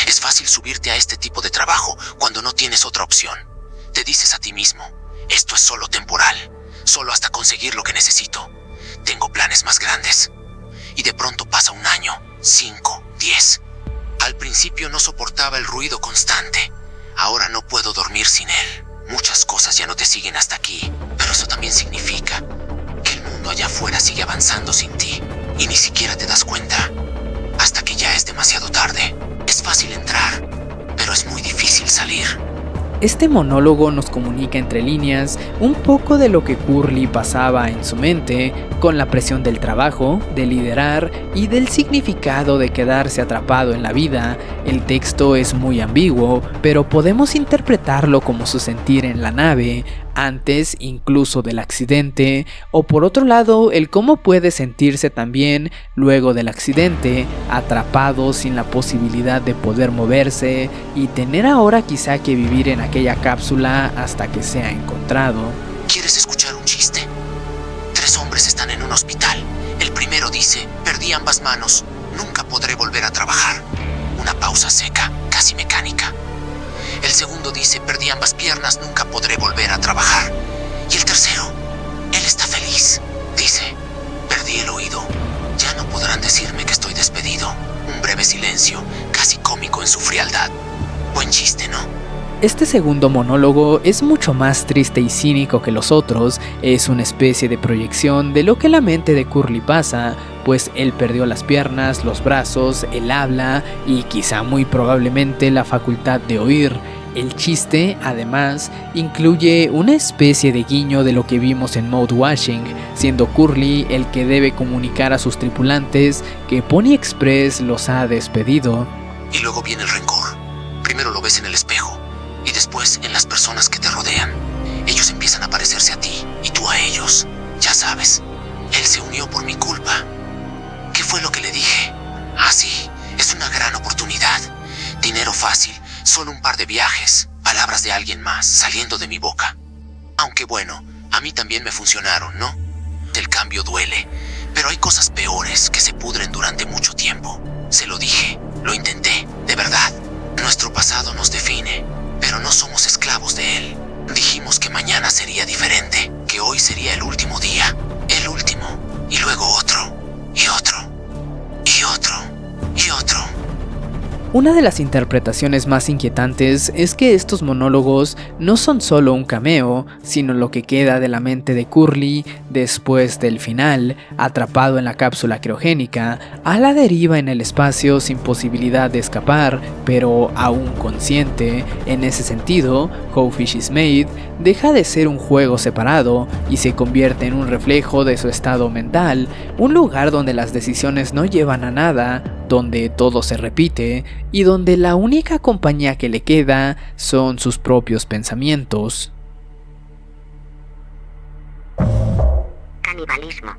Es fácil subirte a este tipo de trabajo cuando no tienes otra opción. Te dices a ti mismo: esto es solo temporal, solo hasta conseguir lo que necesito. Tengo planes más grandes. Y de pronto pasa un año, 5, 10. Al principio no soportaba el ruido constante. Ahora no puedo dormir sin él. Muchas cosas ya no te siguen hasta aquí, pero eso también significa que el mundo allá afuera sigue avanzando sin ti y ni siquiera te das cuenta. Hasta que ya es demasiado tarde. Es fácil entrar, pero es muy difícil salir. Este monólogo nos comunica entre líneas un poco de lo que Curly pasaba en su mente, con la presión del trabajo, de liderar y del significado de quedarse atrapado en la vida. El texto es muy ambiguo, pero podemos interpretarlo como su sentir en la nave, antes incluso del accidente, o por otro lado el cómo puede sentirse también luego del accidente, atrapado sin la posibilidad de poder moverse y tener ahora quizá que vivir en aquella cápsula hasta que sea encontrado. ¿Quieres escuchar un chiste? 3 hombres están en un hospital. El primero dice: perdí ambas manos, nunca podré volver a trabajar. Una pausa seca, casi mecánica. El segundo dice: perdí ambas piernas, nunca podré volver a trabajar. Y el tercero, él está feliz. Dice: perdí el oído, ya no podrán decirme que estoy despedido. Un breve silencio, casi cómico en su frialdad. Buen chiste, ¿no? Este segundo monólogo es mucho más triste y cínico que los otros. Es una especie de proyección de lo que la mente de Curly pasa, pues él perdió las piernas, los brazos, el habla y quizá muy probablemente la facultad de oír. El chiste, además, incluye una especie de guiño de lo que vimos en Mode Washing, siendo Curly el que debe comunicar a sus tripulantes que Pony Express los ha despedido. Y luego viene el rencor. Primero lo ves en el espejo, y después en las personas que te rodean. Ellos empiezan a parecerse a ti, y tú a ellos. Ya sabes, él se unió por mi culpa. ¿Qué fue lo que le dije? Ah, sí, es una gran oportunidad. Dinero fácil, solo un par de viajes, palabras de alguien más saliendo de mi boca. Aunque bueno, a mí también me funcionaron, ¿no? El cambio duele, pero hay cosas peores que se pudren durante mucho tiempo. Se lo dije, lo intenté, de verdad. Nuestro pasado nos define, pero no somos esclavos de él. Dijimos que mañana sería diferente, que hoy sería el último día, el último, y luego otro, y otro, y otro, y otro. Una de las interpretaciones más inquietantes es que estos monólogos no son solo un cameo, sino lo que queda de la mente de Curly después del final, atrapado en la cápsula criogénica, a la deriva en el espacio sin posibilidad de escapar, pero aún consciente. En ese sentido, How Fish is Made deja de ser un juego separado y se convierte en un reflejo de su estado mental, un lugar donde las decisiones no llevan a nada, donde todo se repite y donde la única compañía que le queda son sus propios pensamientos. Canibalismo.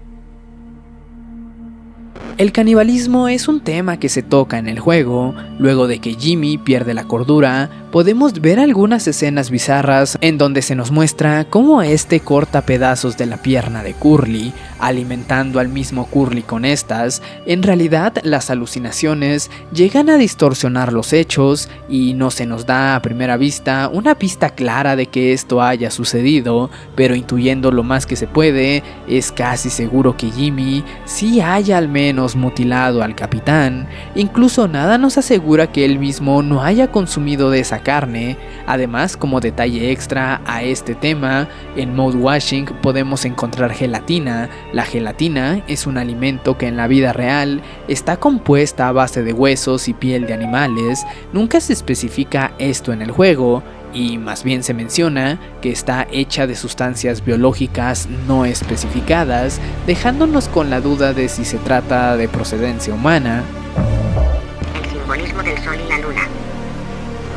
El canibalismo es un tema que se toca en el juego. Luego de que Jimmy pierde la cordura, podemos ver algunas escenas bizarras en donde se nos muestra cómo este corta pedazos de la pierna de Curly, alimentando al mismo Curly con estas. En realidad, las alucinaciones llegan a distorsionar los hechos y no se nos da a primera vista una pista clara de que esto haya sucedido, pero intuyendo lo más que se puede, es casi seguro que Jimmy sí haya al menos mutilado al capitán. Incluso nada nos asegura que él mismo no haya consumido de esa carne. Además, como detalle extra a este tema, en Mode Washing podemos encontrar gelatina. La gelatina es un alimento que en la vida real está compuesta a base de huesos y piel de animales. Nunca se especifica esto en el juego, y más bien se menciona que está hecha de sustancias biológicas no especificadas, dejándonos con la duda de si se trata de procedencia humana. El simbolismo del sol y la luna.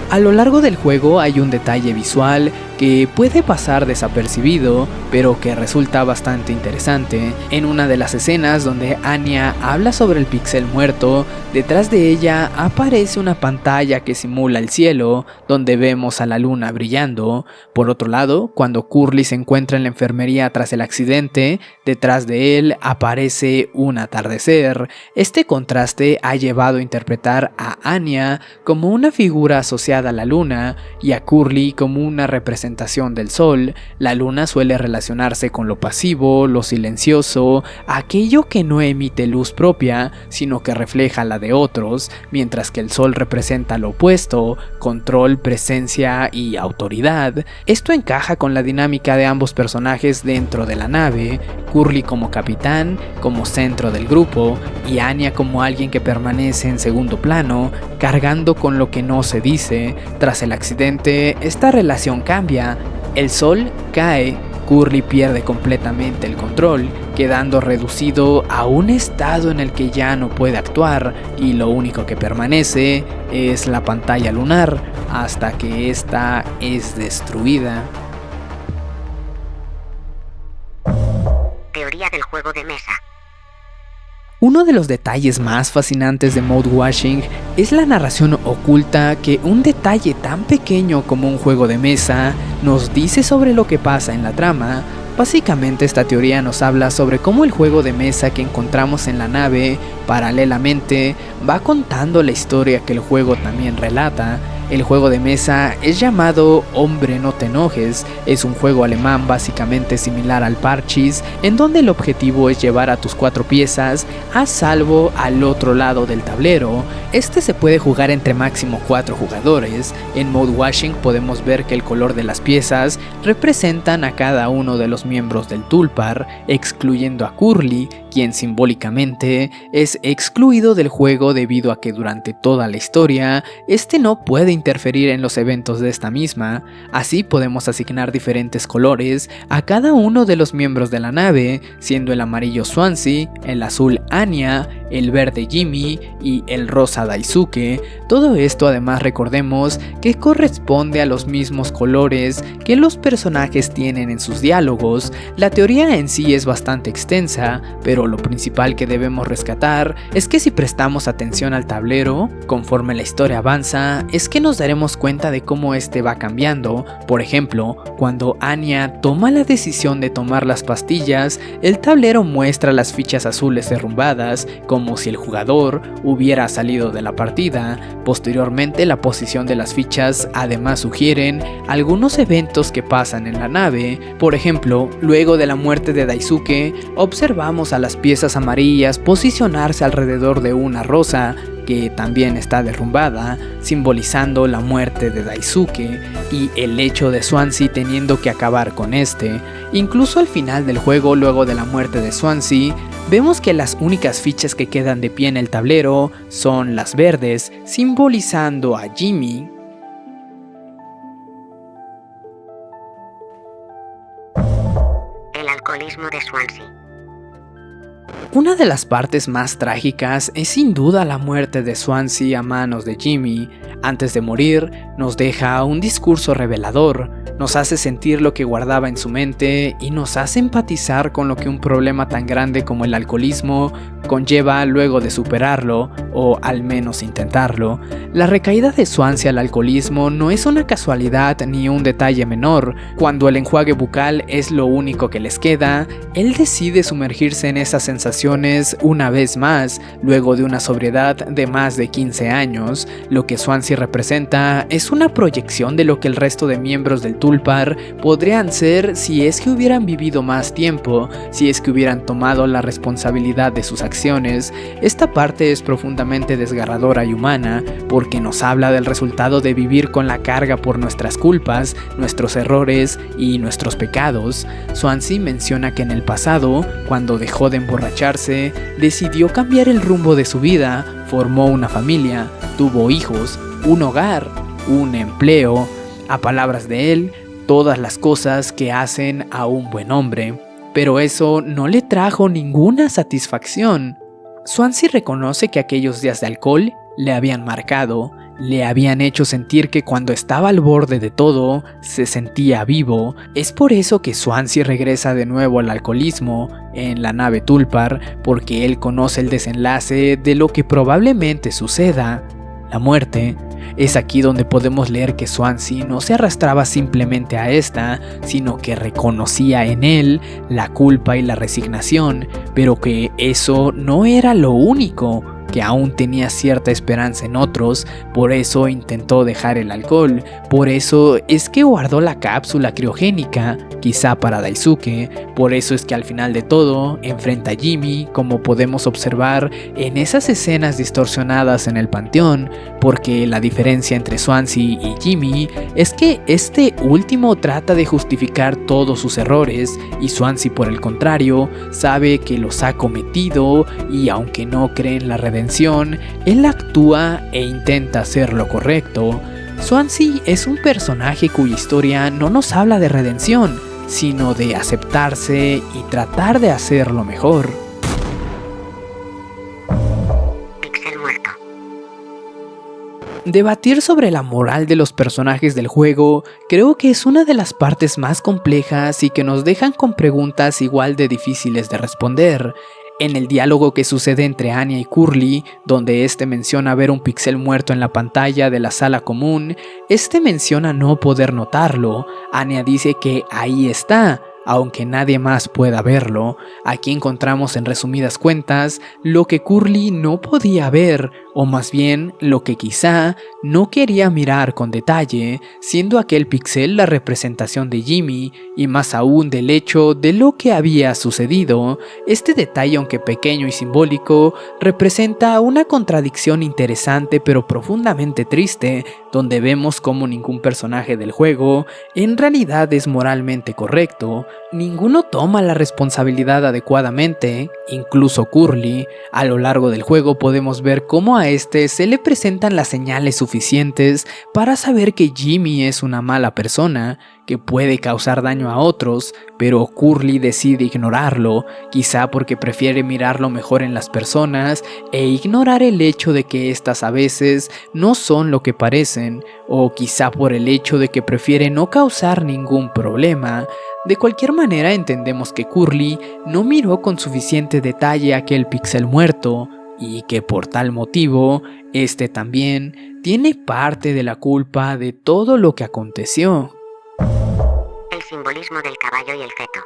A lo largo del juego hay un detalle visual que puede pasar desapercibido, pero que resulta bastante interesante. En una de las escenas donde Anya habla sobre el pixel muerto, detrás de ella aparece una pantalla que simula el cielo, donde vemos a la luna brillando. Por otro lado, cuando Curly se encuentra en la enfermería tras el accidente, detrás de él aparece un atardecer. Este contraste ha llevado a interpretar a Anya como una figura asociada a la luna y a Curly como una representación del sol. La luna suele relacionarse con lo pasivo, lo silencioso, aquello que no emite luz propia, sino que refleja la de otros, mientras que el sol representa lo opuesto, control, presencia y autoridad. Esto encaja con la dinámica de ambos personajes dentro de la nave, Curly como capitán, como centro del grupo, y Anya como alguien que permanece en segundo plano, cargando con lo que no se dice. Tras el accidente, esta relación cambia. El sol cae, Curly pierde completamente el control, quedando reducido a un estado en el que ya no puede actuar, y lo único que permanece es la pantalla lunar hasta que esta es destruida. Teoría del juego de mesa. Uno de los detalles más fascinantes de Mode Washing es la narración oculta que un detalle tan pequeño como un juego de mesa nos dice sobre lo que pasa en la trama. Básicamente esta teoría nos habla sobre cómo el juego de mesa que encontramos en la nave paralelamente va contando la historia que el juego también relata. El juego de mesa es llamado Hombre no te enojes, es un juego alemán básicamente similar al Parchís, en donde el objetivo es llevar a tus 4 piezas a salvo al otro lado del tablero. Este se puede jugar entre máximo 4 jugadores. En Mode Washing podemos ver que el color de las piezas representan a cada uno de los miembros del Tulpar, excluyendo a Curly, quien simbólicamente es excluido del juego debido a que durante toda la historia este no puede interferir en los eventos de esta misma. Así podemos asignar diferentes colores a cada uno de los miembros de la nave, siendo el amarillo Swansea, el azul Anya, el verde Jimmy y el rosa Daisuke. Todo esto además recordemos que corresponde a los mismos colores que los personajes tienen en sus diálogos. La teoría en sí es bastante extensa, pero lo principal que debemos rescatar es que si prestamos atención al tablero, conforme la historia avanza, es que nos daremos cuenta de cómo este va cambiando. Por ejemplo, cuando Anya toma la decisión de tomar las pastillas, el tablero muestra las fichas azules derrumbadas, como si el jugador hubiera salido de la partida. Posteriormente, la posición de las fichas además sugieren algunos eventos que pasan en la nave. Por ejemplo, luego de la muerte de Daisuke, observamos a las piezas amarillas posicionarse alrededor de una rosa, que también está derrumbada, simbolizando la muerte de Daisuke y el hecho de Swansea teniendo que acabar con este. Incluso al final del juego, luego de la muerte de Swansea, vemos que las únicas fichas que quedan de pie en el tablero son las verdes, simbolizando a Jimmy. El alcoholismo de Swansea. Una de las partes más trágicas es sin duda la muerte de Swansea a manos de Jimmy. Antes de morir, nos deja un discurso revelador, nos hace sentir lo que guardaba en su mente y nos hace empatizar con lo que un problema tan grande como el alcoholismo conlleva luego de superarlo, o al menos intentarlo. La recaída de Swansea al alcoholismo no es una casualidad ni un detalle menor. Cuando el enjuague bucal es lo único que les queda, él decide sumergirse en esas sensaciones una vez más, luego de una sobriedad de más de 15 años. Lo que Swansea representa es una proyección de lo que el resto de miembros del Tulpar podrían ser si es que hubieran vivido más tiempo, si es que hubieran tomado la responsabilidad de sus acciones. Esta parte es profundamente desgarradora y humana porque nos habla del resultado de vivir con la carga por nuestras culpas, nuestros errores y nuestros pecados. Swansea menciona que en el pasado, cuando dejó de emborracharse, decidió cambiar el rumbo de su vida, formó una familia, tuvo hijos, un hogar, un empleo. A palabras de él, todas las cosas que hacen a un buen hombre. Pero eso no le trajo ninguna satisfacción. Swansea reconoce que aquellos días de alcohol le habían marcado, le habían hecho sentir que cuando estaba al borde de todo, se sentía vivo. Es por eso que Swansea regresa de nuevo al alcoholismo en la nave Tulpar, porque él conoce el desenlace de lo que probablemente suceda, la muerte. Es aquí donde podemos leer que Swansea no se arrastraba simplemente a esta, sino que reconocía en él la culpa y la resignación, pero que eso no era lo único, que aún tenía cierta esperanza en otros. Por eso intentó dejar el alcohol, por eso es que guardó la cápsula criogénica, quizá para Daisuke, por eso es que al final de todo enfrenta a Jimmy, como podemos observar en esas escenas distorsionadas en el panteón, porque la diferencia entre Swansea y Jimmy es que este último trata de justificar todos sus errores y Swansea, por el contrario, sabe que los ha cometido y aunque no cree en la redención, él actúa e intenta hacer lo correcto. Swansea es un personaje cuya historia no nos habla de redención, sino de aceptarse y tratar de hacerlo mejor. Pixel muerto. Debatir sobre la moral de los personajes del juego creo que es una de las partes más complejas y que nos dejan con preguntas igual de difíciles de responder. En el diálogo que sucede entre Anya y Curly, donde este menciona ver un pixel muerto en la pantalla de la sala común, este menciona no poder notarlo. Anya dice que ahí está, aunque nadie más pueda verlo. Aquí encontramos en resumidas cuentas lo que Curly no podía ver, o más bien lo que quizá no quería mirar con detalle, siendo aquel pixel la representación de Jimmy y más aún del hecho de lo que había sucedido. Este detalle, aunque pequeño y simbólico, representa una contradicción interesante pero profundamente triste, donde vemos cómo ningún personaje del juego en realidad es moralmente correcto. Ninguno toma la responsabilidad adecuadamente, incluso Curly. A lo largo del juego podemos ver cómo a este se le presentan las señales suficientes para saber que Jimmy es una mala persona, que puede causar daño a otros, pero Curly decide ignorarlo, quizá porque prefiere mirar lo mejor en las personas e ignorar el hecho de que éstas a veces no son lo que parecen, o quizá por el hecho de que prefiere no causar ningún problema. De cualquier manera entendemos que Curly no miró con suficiente detalle aquel pixel muerto, y que por tal motivo, este también tiene parte de la culpa de todo lo que aconteció. El simbolismo del caballo y el feto.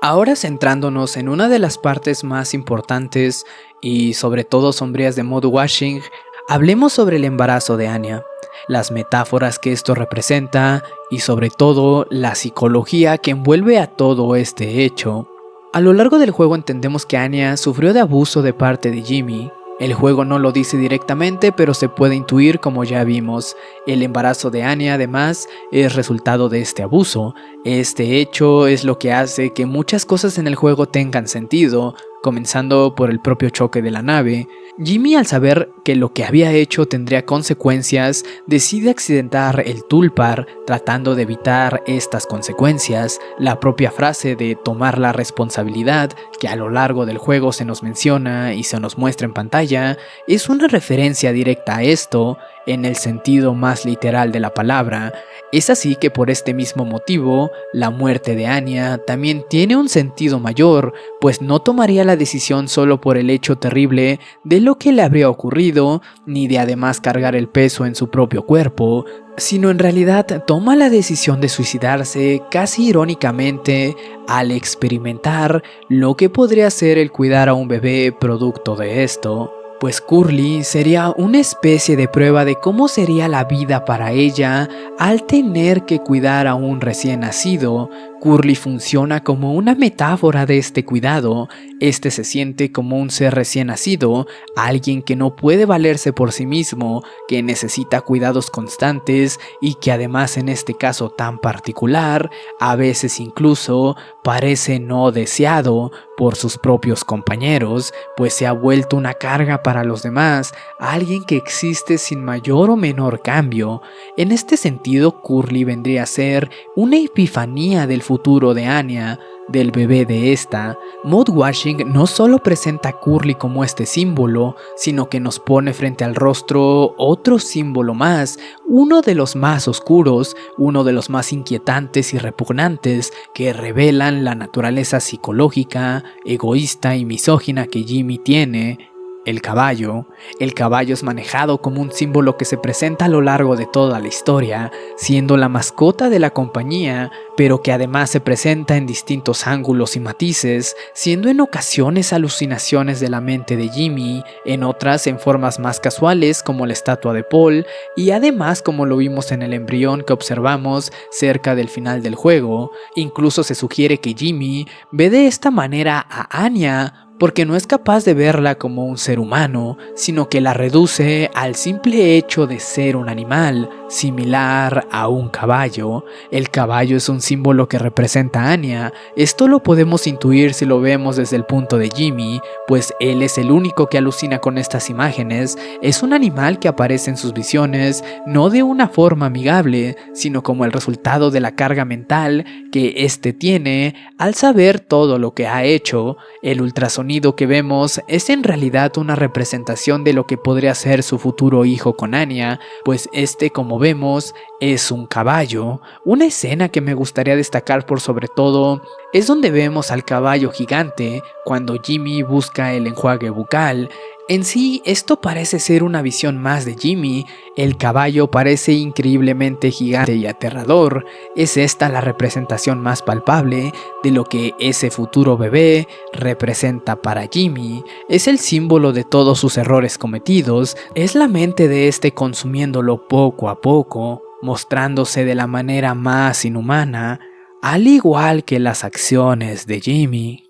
Ahora centrándonos en una de las partes más importantes y sobre todo sombrías de Mood Washing, hablemos sobre el embarazo de Anya, las metáforas que esto representa y sobre todo la psicología que envuelve a todo este hecho. A lo largo del juego entendemos que Anya sufrió de abuso de parte de Jimmy. El juego no lo dice directamente, pero se puede intuir como ya vimos. El embarazo de Anya además es resultado de este abuso. Este hecho es lo que hace que muchas cosas en el juego tengan sentido. comenzando por el propio choque de la nave. Jimmy, al saber que lo que había hecho tendría consecuencias, decide accidentar el Tulpar tratando de evitar estas consecuencias. La propia frase de tomar la responsabilidad, que a lo largo del juego se nos menciona y se nos muestra en pantalla, es una referencia directa a esto en el sentido más literal de la palabra. Es así que por este mismo motivo, la muerte de Anya también tiene un sentido mayor, pues no tomaría la decisión solo por el hecho terrible de lo que le habría ocurrido, ni de además cargar el peso en su propio cuerpo, sino en realidad toma la decisión de suicidarse casi irónicamente al experimentar lo que podría ser el cuidar a un bebé producto de esto. Pues Curly sería una especie de prueba de cómo sería la vida para ella al tener que cuidar a un recién nacido. Curly funciona como una metáfora de este cuidado. Este se siente como un ser recién nacido, alguien que no puede valerse por sí mismo, que necesita cuidados constantes y que además en este caso tan particular, a veces incluso parece no deseado por sus propios compañeros, pues se ha vuelto una carga para los demás, alguien que existe sin mayor o menor cambio. En este sentido, Curly vendría a ser una epifanía del futuro de Anya, del bebé de esta. Mudwashing no solo presenta a Curly como este símbolo, sino que nos pone frente al rostro otro símbolo más, uno de los más oscuros, uno de los más inquietantes y repugnantes, que revelan la naturaleza psicológica, egoísta y misógina que Jimmy tiene. El caballo. El caballo es manejado como un símbolo que se presenta a lo largo de toda la historia, siendo la mascota de la compañía, pero que además se presenta en distintos ángulos y matices, siendo en ocasiones alucinaciones de la mente de Jimmy, en otras en formas más casuales como la estatua de Paul, y además como lo vimos en el embrión que observamos cerca del final del juego. Incluso se sugiere que Jimmy ve de esta manera a Anya, porque no es capaz de verla como un ser humano, sino que la reduce al simple hecho de ser un animal, similar a un caballo. El caballo es un símbolo que representa a Anya. Esto lo podemos intuir si lo vemos desde el punto de Jimmy, pues él es el único que alucina con estas imágenes. Es un animal que aparece en sus visiones, no de una forma amigable, sino como el resultado de la carga mental que éste tiene al saber todo lo que ha hecho. El ultrasonido que vemos es en realidad una representación de lo que podría ser su futuro hijo con Anya, pues este, como vemos, es un caballo. Una escena que me gustaría destacar por sobre todo es donde vemos al caballo gigante cuando Jimmy busca el enjuague bucal. En sí, esto parece ser una visión más de Jimmy. El caballo parece increíblemente gigante y aterrador. Es esta la representación más palpable de lo que ese futuro bebé representa para Jimmy. Es el símbolo de todos sus errores cometidos. Es la mente de este consumiéndolo poco a poco, mostrándose de la manera más inhumana, al igual que las acciones de Jimmy.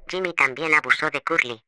Jimmy también abusó de Curly.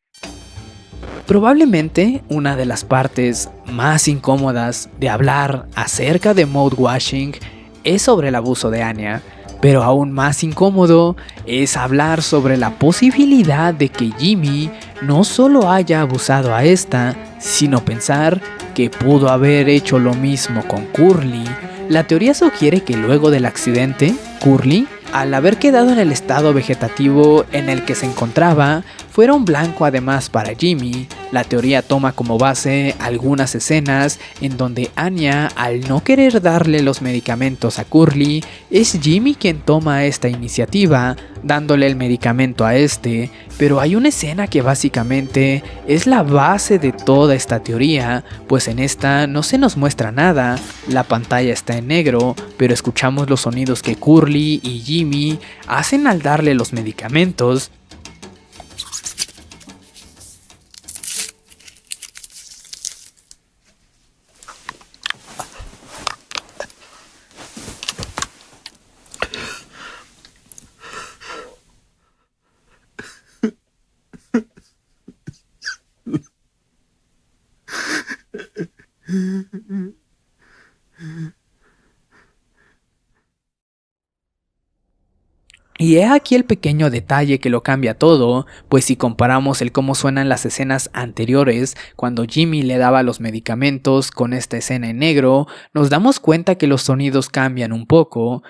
Probablemente una de las partes más incómodas de hablar acerca de Mudwashing es sobre el abuso de Anya, pero aún más incómodo es hablar sobre la posibilidad de que Jimmy no solo haya abusado a esta, sino pensar que pudo haber hecho lo mismo con Curly. La teoría sugiere que luego del accidente, Curly, al haber quedado en el estado vegetativo en el que se encontraba, fuera un blanco además para Jimmy. La teoría toma como base algunas escenas en donde Anya, al no querer darle los medicamentos a Curly, es Jimmy quien toma esta iniciativa, dándole el medicamento a este, pero hay una escena que básicamente es la base de toda esta teoría, pues en esta no se nos muestra nada, la pantalla está en negro, pero escuchamos los sonidos que Curly y Jimmy hacen al darle los medicamentos. Y he aquí el pequeño detalle que lo cambia todo, pues si comparamos el cómo suenan las escenas anteriores, cuando Jimmy le daba los medicamentos con esta escena en negro, nos damos cuenta que los sonidos cambian un poco.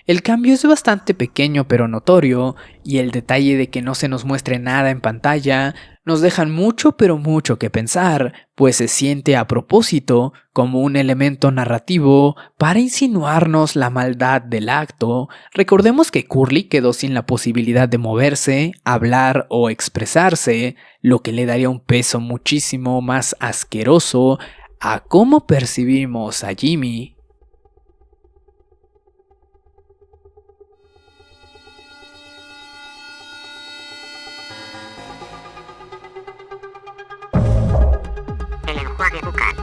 El cambio es bastante pequeño pero notorio, y el detalle de que no se nos muestre nada en pantalla nos dejan mucho pero mucho que pensar, pues se siente a propósito como un elemento narrativo para insinuarnos la maldad del acto. Recordemos que Curly quedó sin la posibilidad de moverse, hablar o expresarse, lo que le daría un peso muchísimo más asqueroso a cómo percibimos a Jimmy. El enjuague bucal.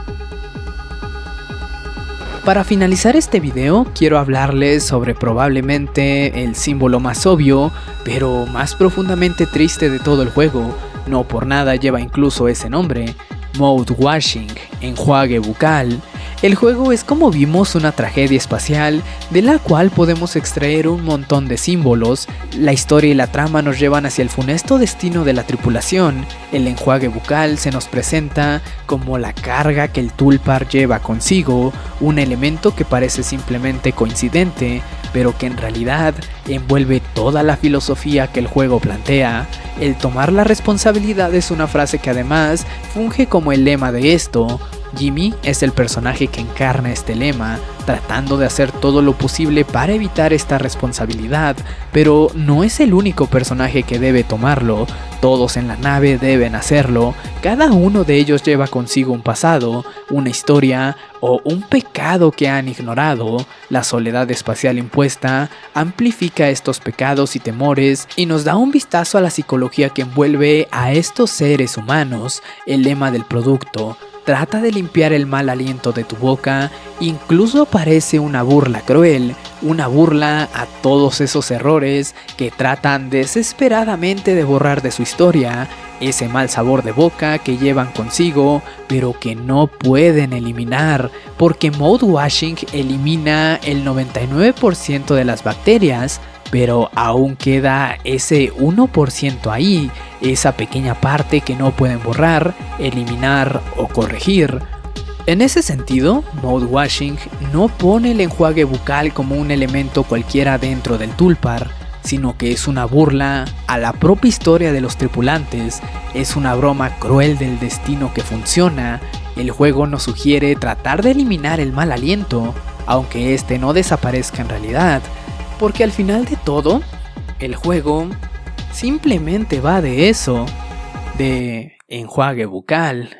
Para finalizar este video, quiero hablarles sobre probablemente el símbolo más obvio, pero más profundamente triste de todo el juego. No por nada lleva incluso ese nombre, Mouthwashing, enjuague bucal. El juego es, como vimos, una tragedia espacial de la cual podemos extraer un montón de símbolos. La historia y la trama nos llevan hacia el funesto destino de la tripulación. El enjuague bucal se nos presenta como la carga que el Tulpar lleva consigo, un elemento que parece simplemente coincidente, pero que en realidad envuelve toda la filosofía que el juego plantea. El tomar la responsabilidad es una frase que además funge como el lema de esto. Jimmy es el personaje que encarna este lema, tratando de hacer todo lo posible para evitar esta responsabilidad, pero no es el único personaje que debe tomarlo. Todos en la nave deben hacerlo. Cada uno de ellos lleva consigo un pasado, una historia o un pecado que han ignorado. La soledad espacial impuesta amplifica estos pecados y temores y nos da un vistazo a la psicología que envuelve a estos seres humanos. El lema del producto: trata de limpiar el mal aliento de tu boca. Incluso parece una burla cruel, una burla a todos esos errores que tratan desesperadamente de borrar de su historia, ese mal sabor de boca que llevan consigo, pero que no pueden eliminar, porque Mouthwashing elimina el 99% de las bacterias, pero aún queda ese 1% ahí, esa pequeña parte que no pueden borrar, eliminar o corregir. En ese sentido, Mouthwashing no pone el enjuague bucal como un elemento cualquiera dentro del Tulpar, sino que es una burla a la propia historia de los tripulantes, es una broma cruel del destino que funciona. El juego nos sugiere tratar de eliminar el mal aliento, aunque este no desaparezca en realidad, porque al final de todo, el juego simplemente va de eso, de enjuague bucal.